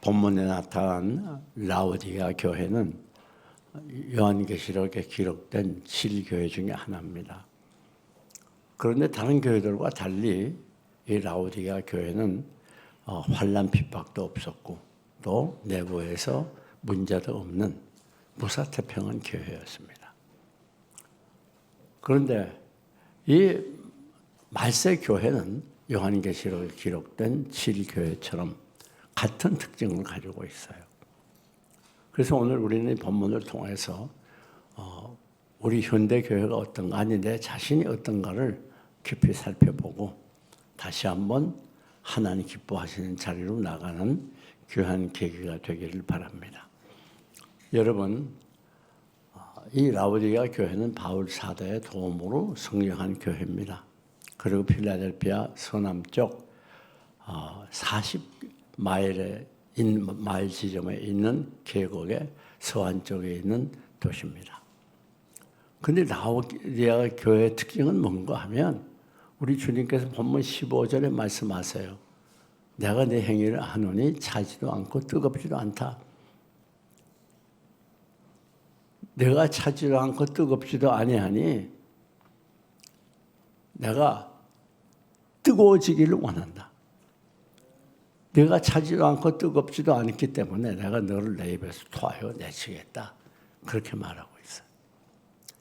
본문에 나타난 라오디게아 교회는 요한계시록에 기록된 7교회 중에 하나입니다. 그런데 다른 교회들과 달리 이 라오디게아 교회는 환난 핍박도 없었고 또 내부에서 문제도 없는 무사태평한 교회였습니다. 그런데 이 말세 교회는 요한계시록에 기록된 7교회처럼 같은 특징을 가지고 있어요. 그래서 오늘 우리는 이 본문을 통해서 우리 현대 교회가 어떤가, 아니 내 자신이 어떤가를 깊이 살펴보고 다시 한번 하나님 기뻐하시는 자리로 나가는 귀한 계기가 되기를 바랍니다. 여러분, 이 라오디게아 교회는 바울 사도의 도움으로 성령한 교회입니다. 그리고 필라델피아 서남쪽 40마일 지점에 있는 계곡의 서안쪽에 있는 도시입니다. 그런데 라오디게아 교회의 특징은 뭔가 하면 우리 주님께서 본문 15절에 말씀하세요. 내가 내 행위를 하노니 차지도 않고 뜨겁지도 않다. 내가 차지도 않고 뜨겁지도 아니하니 내가 뜨거워지기를 원한다. 내가 차지도 않고 뜨겁지도 않기 때문에 내가 너를 내 입에서 토하여 내치겠다. 그렇게 말하고 있어요.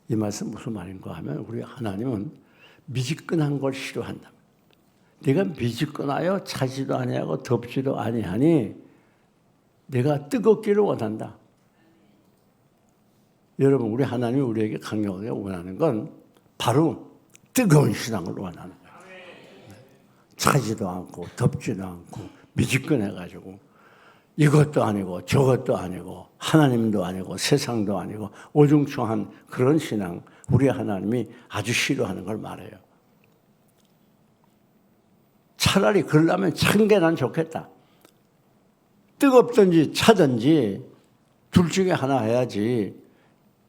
이 말씀 무슨 말인가 하면 우리 하나님은 미지근한 걸 싫어한다. 네가 미지근하여 차지도 아니하고 덥지도 아니하니 내가 뜨겁기를 원한다. 여러분, 우리 하나님이 우리에게 강력하게 원하는 건 바로 뜨거운 신앙을 원하는 거예요. 차지도 않고 덥지도 않고 미지근해가지고 이것도 아니고 저것도 아니고 하나님도 아니고 세상도 아니고 오중충한 그런 신앙, 우리 하나님이 아주 싫어하는 걸 말해요. 차라리 그러려면 찬 게 난 좋겠다. 뜨겁든지 차든지 둘 중에 하나 해야지.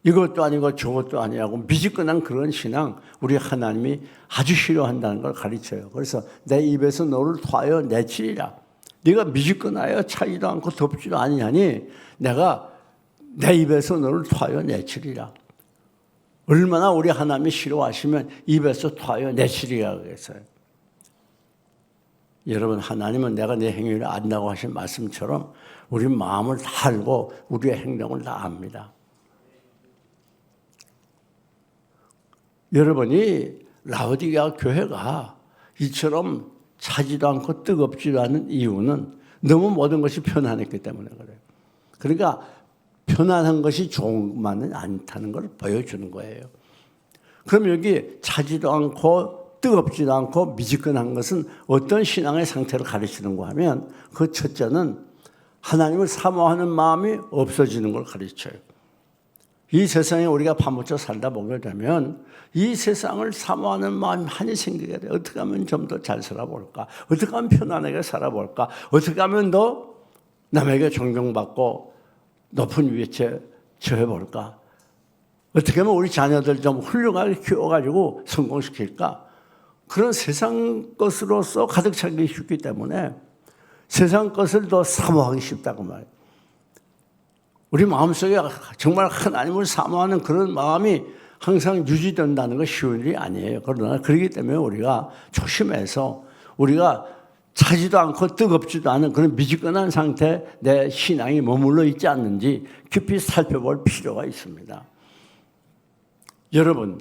이것도 아니고 저것도 아니고 미지근한 그런 신앙, 우리 하나님이 아주 싫어한다는 걸 가르쳐요. 그래서 내 입에서 너를 토하여 내치리라. 네가 미지근하여 차지도 않고 덥지도 아니하니 내가 내 입에서 너를 토하여 내치리라. 얼마나 우리 하나님이 싫어하시면 입에서 토하여 내치리라 그랬어요. 여러분, 하나님은 내가 내 행위를 안다고 하신 말씀처럼 우리 마음을 다 알고 우리의 행동을 다 압니다. 여러분이 라오디게아 교회가 이처럼 차지도 않고 뜨겁지도 않은 이유는 너무 모든 것이 편안했기 때문에 그래요. 그러니까 편안한 것이 좋지만은 않다는 걸 보여주는 거예요. 그럼 여기 차지도 않고 뜨겁지도 않고 미지근한 것은 어떤 신앙의 상태를 가르치는가 하면 그 첫째는 하나님을 사모하는 마음이 없어지는 걸 가르쳐요. 이 세상에 우리가 파묻혀 살다 보게 되면 이 세상을 사모하는 마음이 많이 생기게 돼요. 어떻게 하면 좀 더 잘 살아볼까? 어떻게 하면 편안하게 살아볼까? 어떻게 하면 더 남에게 존경받고 높은 위치에 처해볼까? 어떻게 하면 우리 자녀들 좀 훌륭하게 키워가지고 성공시킬까? 그런 세상 것으로서 가득 차기 쉽기 때문에 세상 것을 더 사모하기 쉽다고 말해요. 우리 마음속에 정말 하나님을 사모하는 그런 마음이 항상 유지된다는 건 쉬운 일이 아니에요. 그러나 그렇기 때문에 우리가 조심해서 우리가 차지도 않고 뜨겁지도 않은 그런 미지근한 상태에 내 신앙이 머물러 있지 않는지 깊이 살펴볼 필요가 있습니다. 여러분,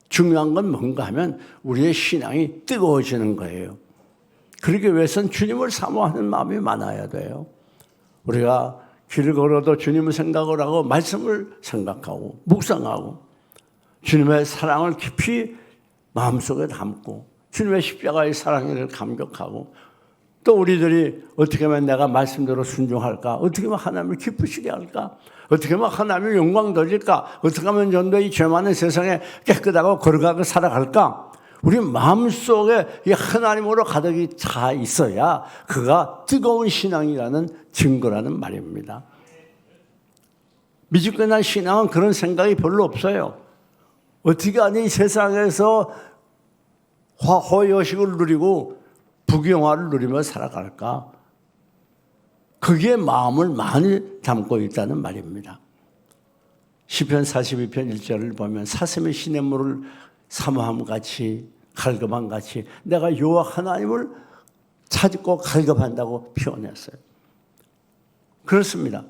중요한 건 뭔가 하면 우리의 신앙이 뜨거워지는 거예요. 그러기 위해서는 주님을 사모하는 마음이 많아야 돼요. 우리가 길을 걸어도 주님을 생각을 하고 말씀을 생각하고 묵상하고 주님의 사랑을 깊이 마음속에 담고 주님의 십자가의 사랑을 감격하고 또 우리들이 어떻게 하면 내가 말씀대로 순종할까? 어떻게 하면 하나님을 기쁘시게 할까? 어떻게 하면 하나님을 영광 돌릴까? 어떻게 하면 좀 더 이 죄 많은 세상에 깨끗하고 거룩하게 살아갈까? 우리 마음속에 이 하나님으로 가득히 차 있어야 그가 뜨거운 신앙이라는 증거라는 말입니다. 미지근한 신앙은 그런 생각이 별로 없어요. 어떻게 하니 세상에서 화호의식을 누리고 부귀영화를 누리며 살아갈까? 거기에 마음을 많이 담고 있다는 말입니다. 시편 42편 1절을 보면 사슴이 시냇물을 사모함같이 갈급함같이 내가 여호와 하나님을 찾고 갈급한다고 표현했어요. 그렇습니다.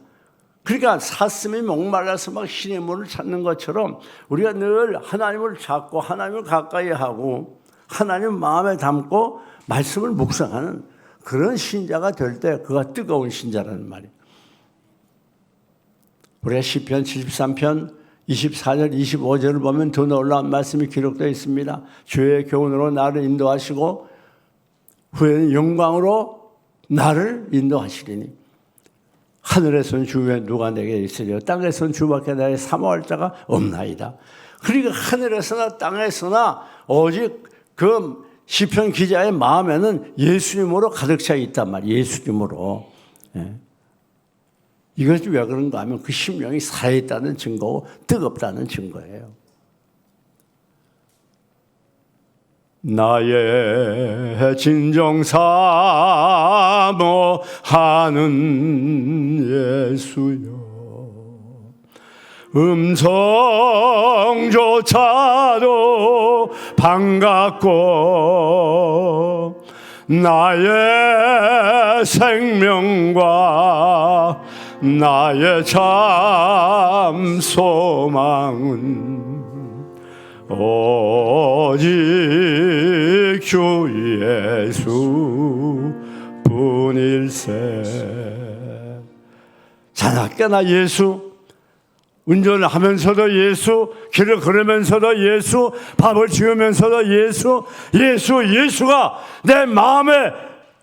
그러니까 사슴이 목말라서 막 시냇물을 찾는 것처럼 우리가 늘 하나님을 찾고 하나님을 가까이 하고 하나님 마음에 담고 말씀을 묵상하는 그런 신자가 될 때 그가 뜨거운 신자라는 말이에요. 우리가 시편 73편 24절 25절을 보면 더 놀라운 말씀이 기록되어 있습니다. 주의 교훈으로 나를 인도하시고 후에는 영광으로 나를 인도하시리니 하늘에서는 주 외에 누가 내게 있으리요 땅에서는 주밖에 나의 사모할 자가 없나이다. 그러니까 하늘에서나 땅에서나 오직 그 시편 기자의 마음에는 예수님으로 가득 차 있단 말이에요. 예수님으로. 예. 이것이 왜 그런가 하면 그 심령이 살아있다는 증거고 뜨겁다는 증거예요. 나의 진정 사모하는 예수여 음성조차도 반갑고 나의 생명과 나의 참 소망은 오직 주 예수 뿐일세. 자나깨나 예수, 운전을 하면서도 예수, 길을 걸으면서도 예수, 밥을 지으면서도 예수, 예수가 내 마음에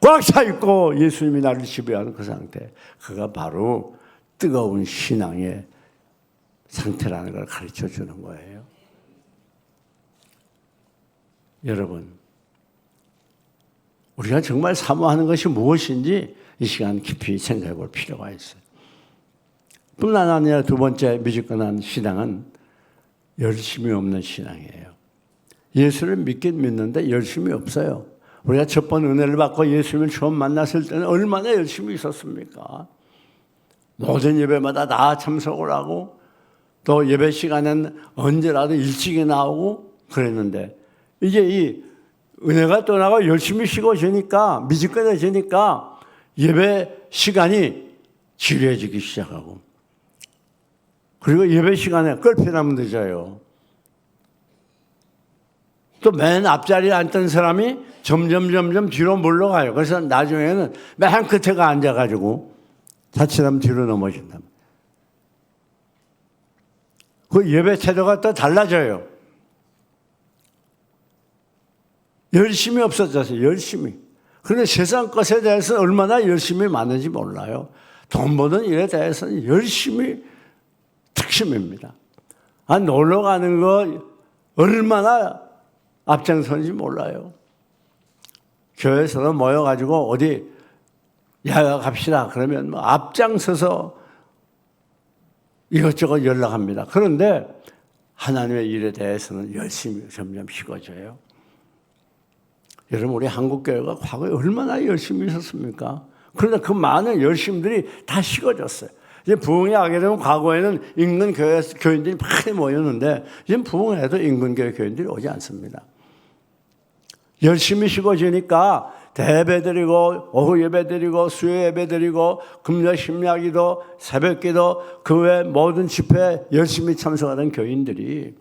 꽉 차 있고 예수님이 나를 지배하는 그 상태, 그가 바로 뜨거운 신앙의 상태라는 걸 가르쳐 주는 거예요. 여러분, 우리가 정말 사모하는 것이 무엇인지 이 시간 깊이 생각해 볼 필요가 있어요. 뿐만 아니라 두 번째 미지근한 신앙은 열심이 없는 신앙이에요. 예수를 믿긴 믿는데 열심이 없어요. 우리가 첫 번 은혜를 받고 예수님을 처음 만났을 때는 얼마나 열심히 있었습니까? 모든 예배마다 다 참석을 하고 또 예배 시간엔 언제라도 일찍이 나오고 그랬는데 이제 이 은혜가 떠나고 열심히 쉬고지니까 미지근해지니까 예배 시간이 지루해지기 시작하고 그리고 예배 시간에 끌피나면 늦어요. 또 맨 앞자리에 앉던 사람이 점점 뒤로 물러가요. 그래서 나중에는 맨 끝에가 앉아가지고 자칫하면 뒤로 넘어진다. 그 예배 태도가 또 달라져요. 열심히 없어졌어요. 열심히. 그런데 세상 것에 대해서는 얼마나 열심히 많은지 몰라요. 돈 버는 일에 대해서는 열심히 특심입니다. 놀러 가는 거 얼마나 앞장서는지 몰라요. 교회에서는 모여가지고 어디 야외 갑시다. 그러면 앞장서서 이것저것 연락합니다. 그런데 하나님의 일에 대해서는 열심히 점점 식어져요. 여러분, 우리 한국교회가 과거에 얼마나 열심히 있었습니까? 그런데 그 많은 열심들이 다 식어졌어요. 이제 부흥이 하게 되면 과거에는 인근 교인들이 많이 모였는데 이제 부흥해도 인근교회 교인들이 오지 않습니다. 열심히 식어지니까 대배 드리고 오후 예배 드리고 수요 예배 드리고 금요 심야기도 새벽기도 그 외 모든 집회에 열심히 참석하는 교인들이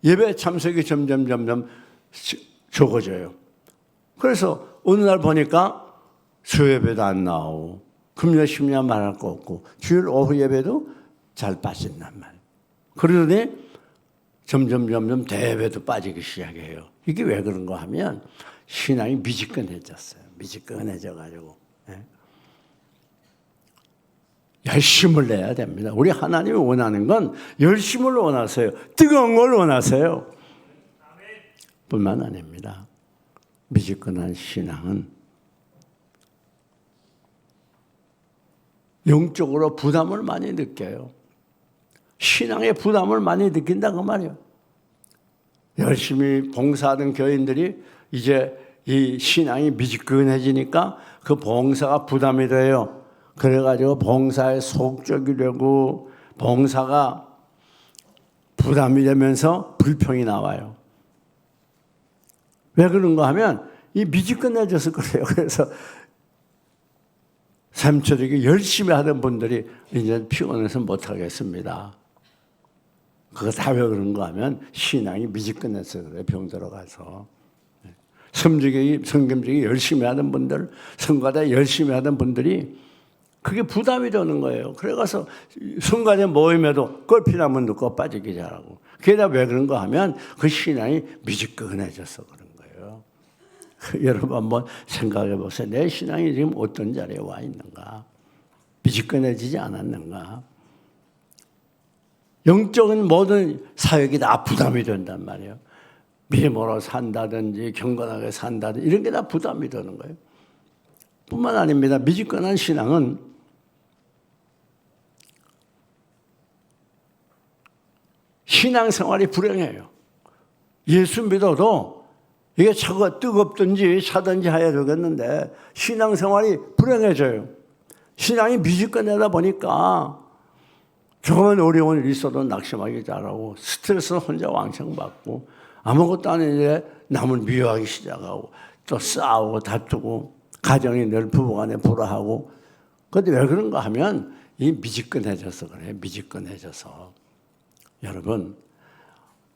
예배 참석이 점점 적어져요. 그래서 어느 날 보니까 수요 예배도 안 나오고 금요 심야 말할 거 없고 주일 오후 예배도 잘 빠진단 말이에요. 그러더니 점점 대회도 빠지기 시작해요. 이게 왜 그런가 하면 신앙이 미지근해졌어요. 미지근해져가지고. 네. 열심을 내야 됩니다. 우리 하나님이 원하는 건 열심을 원하세요. 뜨거운 걸 원하세요. 뿐만 아닙니다. 미지근한 신앙은 영적으로 부담을 많이 느껴요. 신앙의 부담을 많이 느낀다 그 말이에요. 열심히 봉사하던 교인들이 이제 이 신앙이 미지근해지니까 그 봉사가 부담이 돼요. 그래가지고 봉사에 속적이 되고 봉사가 부담이 되면서 불평이 나와요. 왜 그런가 하면 이 미지근해져서 그래요. 그래서 삶초되게 열심히 하던 분들이 이제 피곤해서 못하겠습니다. 그거 다 왜 그런가 하면 신앙이 미지근해서 그래요. 병 들어가서. 성경적이 열심히 하는 분들, 성가대 열심히 하던 분들이 그게 부담이 되는 거예요. 그래가서 성가대 모임에도 껄피나면 넣고 빠지기 잘하고. 그게 다 왜 그런가 하면 그 신앙이 미지근해져서 그런 거예요. 여러분 한번 생각해 보세요. 내 신앙이 지금 어떤 자리에 와 있는가? 미지근해지지 않았는가? 영적인 모든 사역이 다 부담이 된단 말이에요. 믿음으로 산다든지 경건하게 산다든지 이런 게 다 부담이 되는 거예요. 뿐만 아닙니다. 미지근한 신앙은 신앙생활이 불행해요. 예수 믿어도 이게 차가 뜨겁든지 차든지 해야 되겠는데 신앙생활이 불행해져요. 신앙이 미지근하다 보니까 조금은 어려운 일 있어도 낙심하기 잘하고 스트레스는 혼자 왕창 받고 아무것도 아닌 일에 남을 미워하기 시작하고 또 싸우고 다투고 가정이 늘 부부간에 불화하고. 그런데 왜 그런가 하면 이 미지근해져서 그래요. 미지근해져서. 여러분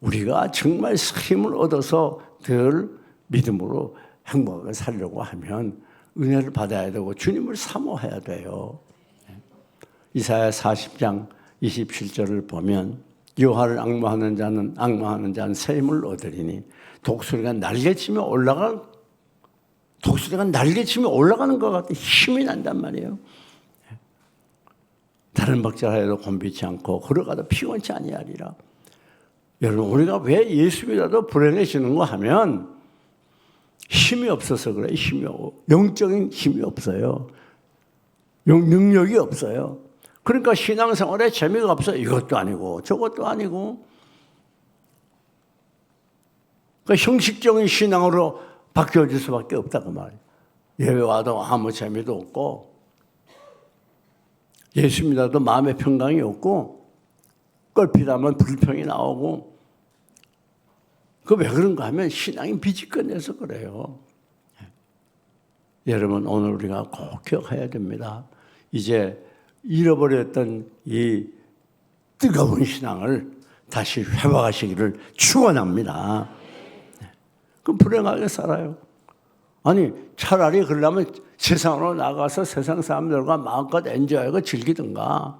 우리가 정말 힘을 얻어서 늘 믿음으로 행복하게 살려고 하면 은혜를 받아야 되고 주님을 사모해야 돼요. 이사야 40장 27절을 보면 여호와를 악마하는 자는 새 힘을 얻으리니 독수리가 날개치며 올라가는 것 같아 힘이 난단 말이에요. 다른 박자라도 곤비치 않고 걸어가도 피곤치 아니하리라. 여러분 우리가 왜 예수 믿어도 불행해지는가 하면 힘이 없어서 그래요. 영적인 힘이 없어요. 능력이 없어요. 그러니까 신앙생활에 재미가 없어요. 이것도 아니고 저것도 아니고. 그러니까 형식적인 신앙으로 바뀌어질 수밖에 없다고 말이에요. 예배 와도 아무 재미도 없고 예수 믿어도 마음의 평강이 없고 껄피다면 불평이 나오고. 그 왜 그런가 하면 신앙이 미지근해서 그래요. 여러분 오늘 우리가 꼭 기억해야 됩니다. 이제 잃어버렸던 이 뜨거운 신앙을 다시 회복하시기를 축원합니다. 그럼 불행하게 살아요. 아니 차라리 그러려면 세상으로 나가서 세상 사람들과 마음껏 엔조이하고 즐기든가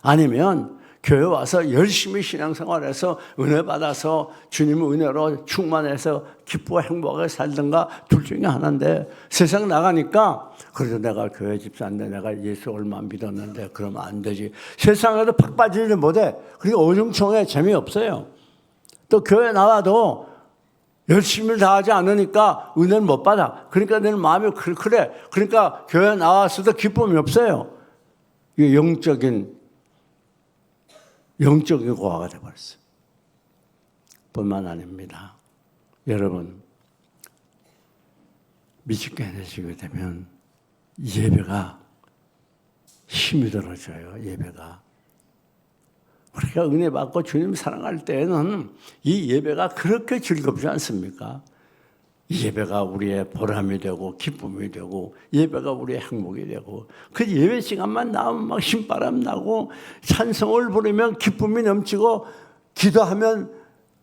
아니면 교회 와서 열심히 신앙생활해서 은혜 받아서 주님의 은혜로 충만해서 기쁘고 행복하게 살든가 둘 중에 하나인데 세상 나가니까 그래도 내가 교회 집사인데 내가 예수 얼마 믿었는데 그러면 안 되지. 세상에도 팍 빠지지 못해. 그리고 어중총회 재미없어요. 또 교회 나와도 열심히 다하지 않으니까 은혜를 못 받아. 그러니까 내 마음이 그래. 그러니까 교회 나왔어도 기쁨이 없어요. 이게 영적인 고아가 되어버렸어요. 뿐만 아닙니다. 여러분 미지근해지게 되면 예배가 힘이 들어져요. 예배가. 우리가 은혜 받고 주님 사랑할 때는 이 예배가 그렇게 즐겁지 않습니까? 이 예배가 우리의 보람이 되고 기쁨이 되고 예배가 우리의 행복이 되고 그 예배 시간만 나오면 막 신바람 나고 찬송을 부르면 기쁨이 넘치고 기도하면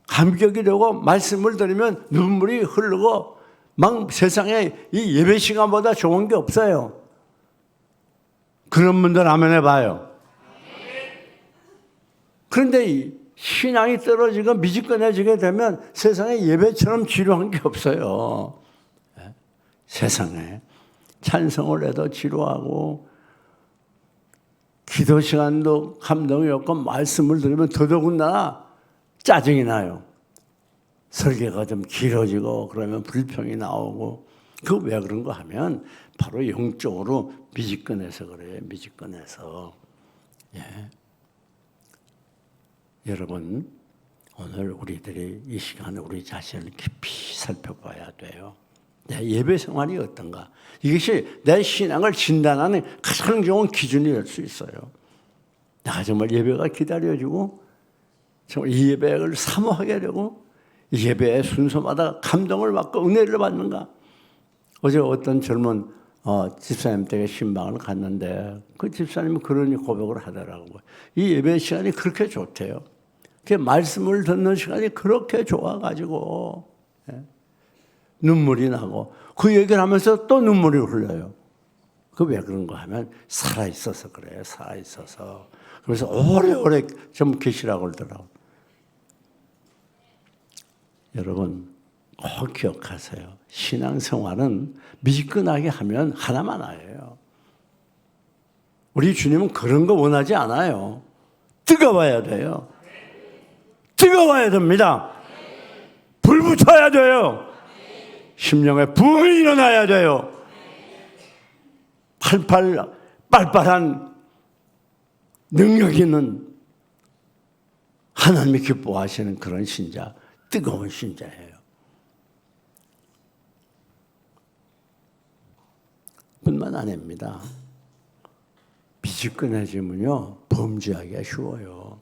감격이 되고 말씀을 들으면 눈물이 흐르고 막 세상에 이 예배 시간보다 좋은 게 없어요. 그런 분들 아멘 해봐요. 그런데 이 신앙이 떨어지고 미지근해지게 되면 세상에 예배처럼 지루한 게 없어요. 세상에 찬송을 해도 지루하고 기도 시간도 감동이 없고 말씀을 들으면 더더군다나 짜증이 나요. 설교가 좀 길어지고 그러면 불평이 나오고. 그거 왜 그런가 하면 바로 영적으로 미지근해서 그래요. 미지근해서. 예. 여러분 오늘 우리들이 이 시간에 우리 자신을 깊이 살펴봐야 돼요. 내 예배 생활이 어떤가? 이것이 내 신앙을 진단하는 가장 좋은 기준이 될 수 있어요. 내가 정말 예배가 기다려지고 정말 이 예배를 사모하게 되고 이 예배의 순서마다 감동을 받고 은혜를 받는가? 어제 어떤 젊은 집사님 댁에 신방을 갔는데 그 집사님은 그런 고백을 하더라고요. 이 예배 시간이 그렇게 좋대요. 그 말씀을 듣는 시간이 그렇게 좋아가지고 눈물이 나고 그 얘기를 하면서 또 눈물이 흘러요. 그 왜 그런가 하면 살아있어서 그래요. 살아있어서. 그래서 오래오래 좀 계시라고 그러더라고요. 여러분 꼭 기억하세요. 신앙생활은 미지근하게 하면 하나만 아예요. 우리 주님은 그런 거 원하지 않아요. 뜨거워야 돼요. 뜨거워야 됩니다. 불 붙어야 돼요. 심령에 부흥이 일어나야 돼요. 빨빨한 능력 있는 하나님이 기뻐하시는 그런 신자, 뜨거운 신자예요. 뿐만 아닙니다. 미지근해지면요 범죄하기가 쉬워요.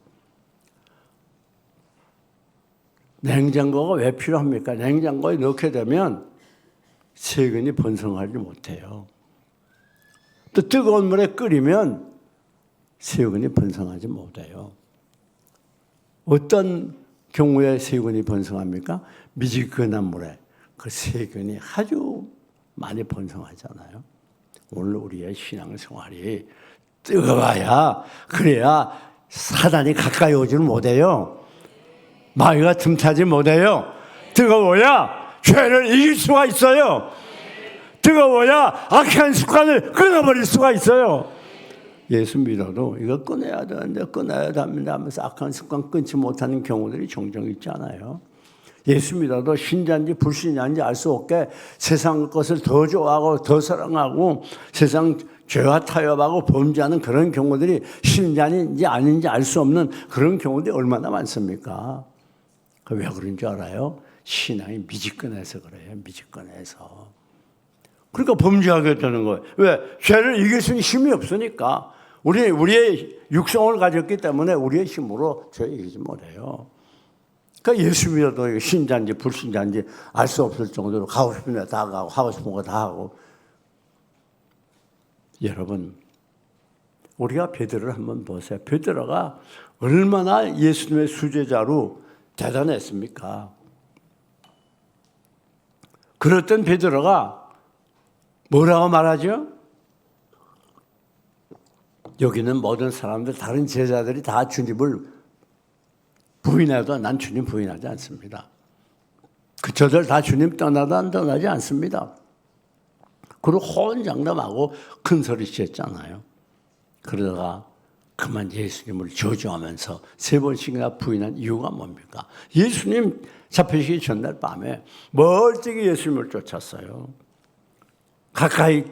냉장고가 왜 필요합니까? 냉장고에 넣게 되면 세균이 번성하지 못해요. 또 뜨거운 물에 끓이면 세균이 번성하지 못해요. 어떤 경우에 세균이 번성합니까? 미지근한 물에 그 세균이 아주 많이 번성하잖아요. 오늘 우리의 신앙생활이 뜨거워야 그래야 사단이 가까이 오지를 못해요. 마귀가 틈타지 못해요. 뜨거워야 죄를 이길 수가 있어요. 뜨거워야 악한 습관을 끊어버릴 수가 있어요. 예수 믿어도 이거 끊어야 되는데 끊어야 됩니다 하면서 악한 습관 끊지 못하는 경우들이 종종 있잖아요. 예수 믿어도 신자인지 불신자인지 알 수 없게 세상 것을 더 좋아하고 더 사랑하고 세상 죄와 타협하고 범죄하는 그런 경우들이 신자인지 아닌지 알 수 없는 그런 경우들이 얼마나 많습니까? 왜 그런 줄 알아요? 신앙이 미지근해서 그래요. 미지근해서. 그러니까 범죄하게 되는 거예요. 왜? 죄를 이길 수 있는 힘이 없으니까. 우리의 육성을 가졌기 때문에 우리의 힘으로 죄 이기지 못해요. 그러니까 예수 믿어도 신자인지 불신자인지 알 수 없을 정도로 가고 싶은 데 다 가고 하고 싶은 거 다 하고. 여러분 우리가 베드로를 한번 보세요. 베드로가 얼마나 예수님의 수제자로 대단했습니까? 그랬던 베드로가 뭐라고 말하죠? 여기는 모든 사람들 다른 제자들이 다 주님을 부인해도 난 주님 부인하지 않습니다. 저들 다 주님 떠나도 안 떠나지 않습니다. 그리고 호언장담하고 큰 소리쳤잖아요. 그러다가 그만 예수님을 저주하면서 3번씩이나 부인한 이유가 뭡니까? 예수님 잡히시기 전날 밤에 멀찍이 예수님을 쫓았어요. 가까이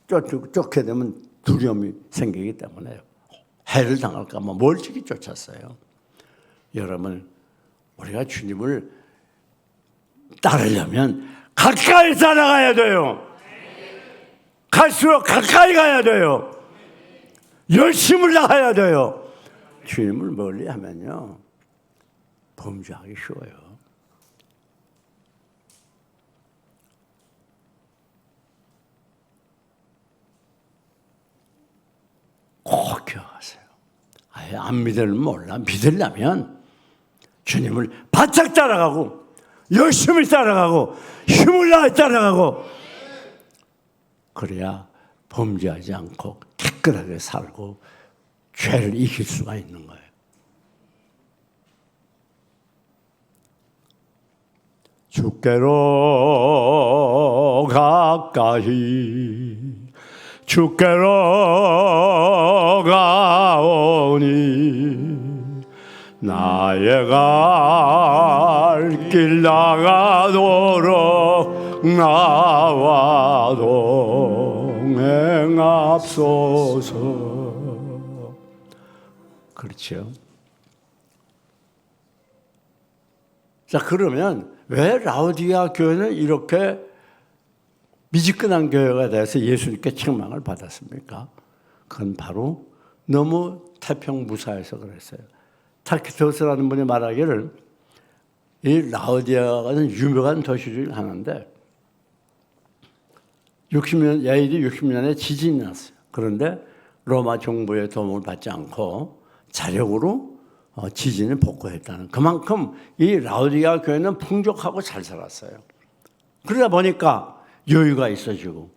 쫓게 되면 두려움이 생기기 때문에 해를 당할까 봐 멀찍이 쫓았어요. 여러분 우리가 주님을 따르려면 가까이 따라가야 돼요. 갈수록 가까이 가야 돼요. 열심을 다해야 돼요. 주님을 멀리 하면요 범죄하기 쉬워요. 꼭 기억하세요. 아예 안 믿으면 몰라. 믿으려면 주님을 바짝 따라가고 열심히 따라가고 힘을 다해 따라가고 그래야 범죄하지 않고 깨끗하게 살고 죄를 이길 수가 있는 거예요. 주께로 가까이 주께로 가오니 나의 갈 길 나가도록 나와 동행합소서. 그렇죠. 자, 그러면 왜 라오디게아 교회는 이렇게 미지근한 교회가 돼서 예수님께 책망을 받았습니까? 그건 바로 너무 태평무사해서 그랬어요. 타키토스라는 분이 말하기를 이 라오디아가는 유명한 도시 중에 하나인데 60년, AD 60년에 지진이 났어요. 그런데 로마 정부의 도움을 받지 않고 자력으로 지진을 복구했다는, 그만큼 이 라오디아 교회는 풍족하고 잘 살았어요. 그러다 보니까 여유가 있어지고,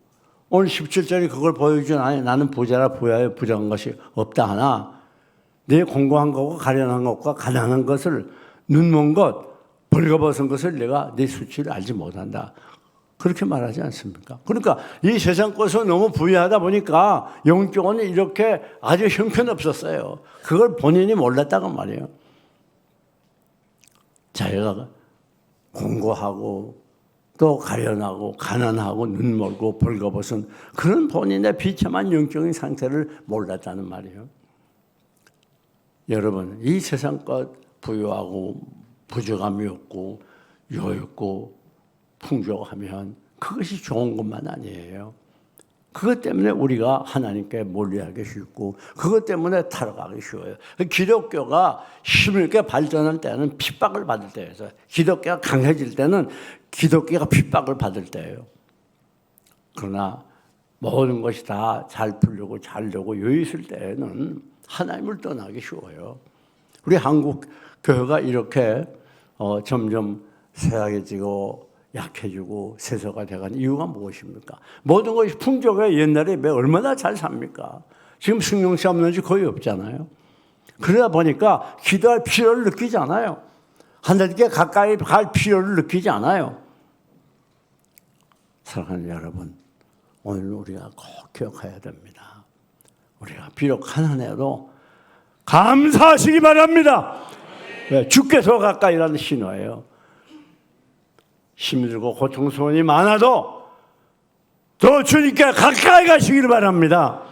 오늘 17절이 그걸 보여주진 않아요. 나는 부자라 부자한 것이 없다 하나 내 공고한 것과 가련한 것과 가난한 것을, 눈먼 것, 벌거벗은 것을 내가 내 수치를 알지 못한다. 그렇게 말하지 않습니까? 그러니까 이 세상 것은 너무 부유하다 보니까 영적으로는 이렇게 아주 형편없었어요. 그걸 본인이 몰랐다고 말이에요. 자기가 공고하고 또 가련하고 가난하고 눈멀고 벌거벗은 그런 본인의 비참한 영적인 상태를 몰랐다는 말이에요. 여러분, 이 세상 것 부유하고 부족함이 없고 여유있고 풍족하면 그것이 좋은 것만 아니에요. 그것 때문에 우리가 하나님께 멀리하기 쉽고 그것 때문에 타락하기 쉬워요. 기독교가 힘있게 발전할 때는 핍박을 받을 때에서, 기독교가 강해질 때는 기독교가 핍박을 받을 때예요. 그러나 모든 것이 다 잘 풀리고 잘 되고 여유 있을 때에는 하나님을 떠나기 쉬워요. 우리 한국 교회가 이렇게 점점 쇠약해지고 약해지고 세서가 돼가는 이유가 무엇입니까? 모든 것이 풍족해. 옛날에 얼마나 잘 삽니까? 지금 승용차 없는 집 거의 없잖아요. 그러다 보니까 기도할 필요를 느끼지 않아요. 하나님께 가까이 갈 필요를 느끼지 않아요. 사랑하는 여러분, 오늘 우리가 꼭 기억해야 됩니다. 우리가 비록 가난해도 감사하시기 바랍니다. 왜? 주께 더 가까이라는 신호예요. 힘들고 고통스러움이 많아도 더 주님께 가까이 가시기를 바랍니다.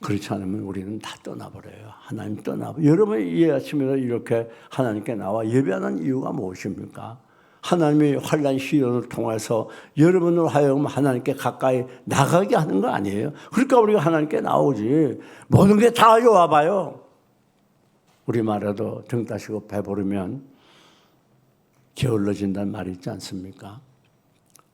그렇지 않으면 우리는 다 떠나버려요. 하나님 떠나버려요. 여러분이 이 아침에 이렇게 하나님께 나와 예배하는 이유가 무엇입니까? 하나님이 환난 시련을 통해서 여러분으로 하여금 하나님께 가까이 나가게 하는 거 아니에요? 그러니까 우리가 하나님께 나오지. 모든 게 다 와봐요. 우리 말에도 등 따시고 배부르면 게을러진다는 말이 있지 않습니까?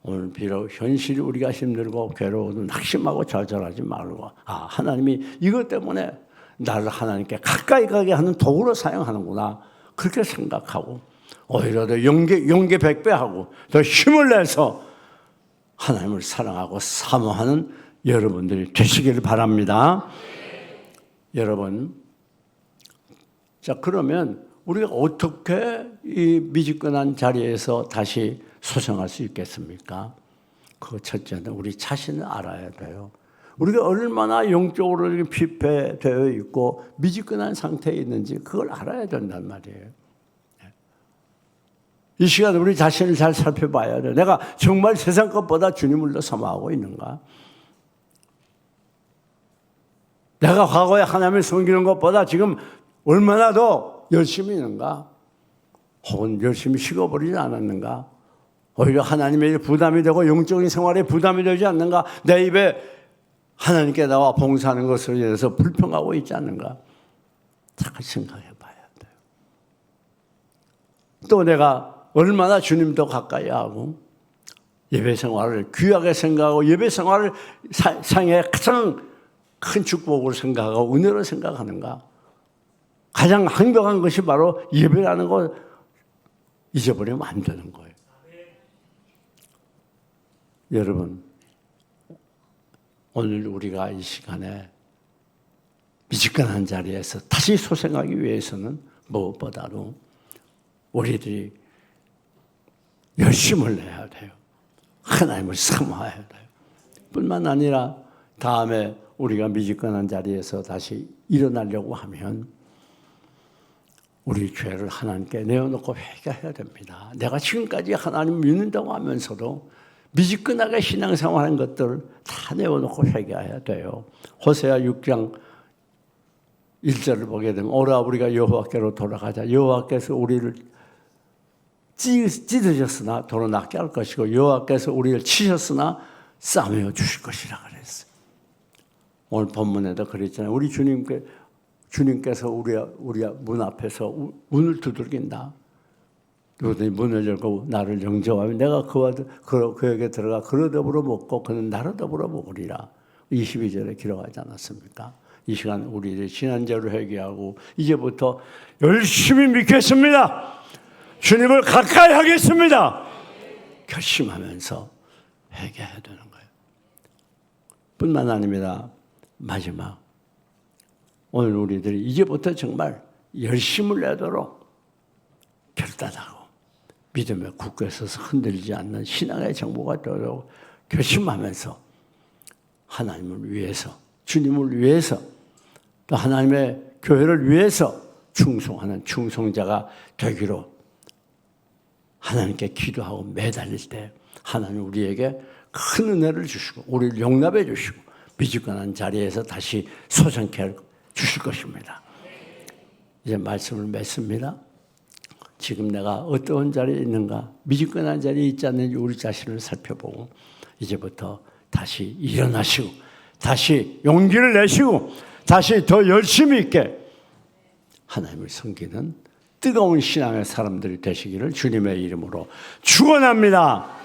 오늘 비록 현실이 우리가 힘들고 괴로워도 낙심하고 좌절하지 말고, 하나님이 이것 때문에 나를 하나님께 가까이 가게 하는 도구로 사용하는구나, 그렇게 생각하고 오히려 더 용기 백배하고 더 힘을 내서 하나님을 사랑하고 사모하는 여러분들이 되시기를 바랍니다. 여러분, 자, 그러면 우리가 어떻게 이 미지근한 자리에서 다시 소생할 수 있겠습니까? 그 첫째는 우리 자신을 알아야 돼요. 우리가 얼마나 영적으로 피폐되어 있고 미지근한 상태에 있는지 그걸 알아야 된단 말이에요. 이 시간에 우리 자신을 잘 살펴봐야 돼요. 내가 정말 세상 것보다 주님을 더 사모하고 있는가? 내가 과거에 하나님을 섬기는 것보다 지금 얼마나 더 열심히 있는가? 혹은 열심히 식어버리지 않았는가? 오히려 하나님의 부담이 되고 영적인 생활에 부담이 되지 않는가? 내 입에 하나님께 나와 봉사하는 것을 위해서 불평하고 있지 않는가? 잘 생각해 봐야 돼요. 또 내가 얼마나 주님 더 가까이 하고 예배 생활을 귀하게 생각하고 예배 생활을 상의 가장 큰 축복으로 생각하고 은혜로 생각하는가? 가장 행복한 것이 바로 예배라는 걸 잊어버리면 안 되는 거예요. 여러분, 오늘 우리가 이 시간에 미지근한 자리에서 다시 소생하기 위해서는 무엇보다도 우리들이 열심을 내야 돼요. 하나님을 사모해야 돼요. 뿐만 아니라 다음에 우리가 미지근한 자리에서 다시 일어나려고 하면 우리 죄를 하나님께 내어놓고 회개해야 됩니다. 내가 지금까지 하나님 믿는다고 하면서도 미지근하게 신앙생활한 것들 다 내어놓고 회개해야 돼요. 호세아 6장 1절을 보게 되면 오라 우리가 여호와께로 돌아가자. 여호와께서 우리를 찢어졌으나 도로 낫게 할 것이고 여호와께서 우리를 치셨으나 싸매어 주실 것이라 그랬어요. 오늘 본문에도 그랬잖아요. 우리 주님께서 우리 문 앞에서 문을 두들긴다. 누구든지 문을 열고 나를 영접하면 내가 그에게 들어가 그로 더불어 먹고 그는 나로 더불어 먹으리라. 22절에 기록하지 않았습니까? 이 시간 우리들이 지난주로 회개하고 이제부터 열심히 믿겠습니다. 주님을 가까이 하겠습니다. 결심하면서 회개해야 되는 거예요. 뿐만 아닙니다. 마지막 오늘 우리들이 이제부터 정말 열심을 내도록 결단하고 믿음에 굳게 서서 흔들리지 않는 신앙의 정보가 되도록 결심하면서 하나님을 위해서 주님을 위해서 또 하나님의 교회를 위해서 충성하는 충성자가 되기로 하나님께 기도하고 매달릴 때 하나님 우리에게 큰 은혜를 주시고 우리를 용납해 주시고 미지근한 자리에서 다시 소생케 주실 것입니다. 이제 말씀을 맺습니다. 지금 내가 어떤 자리에 있는가, 미지근한 자리에 있지 않는지 우리 자신을 살펴보고 이제부터 다시 일어나시고 다시 용기를 내시고 다시 더 열심히 있게 하나님을 섬기는 뜨거운 신앙의 사람들이 되시기를 주님의 이름으로 축원합니다.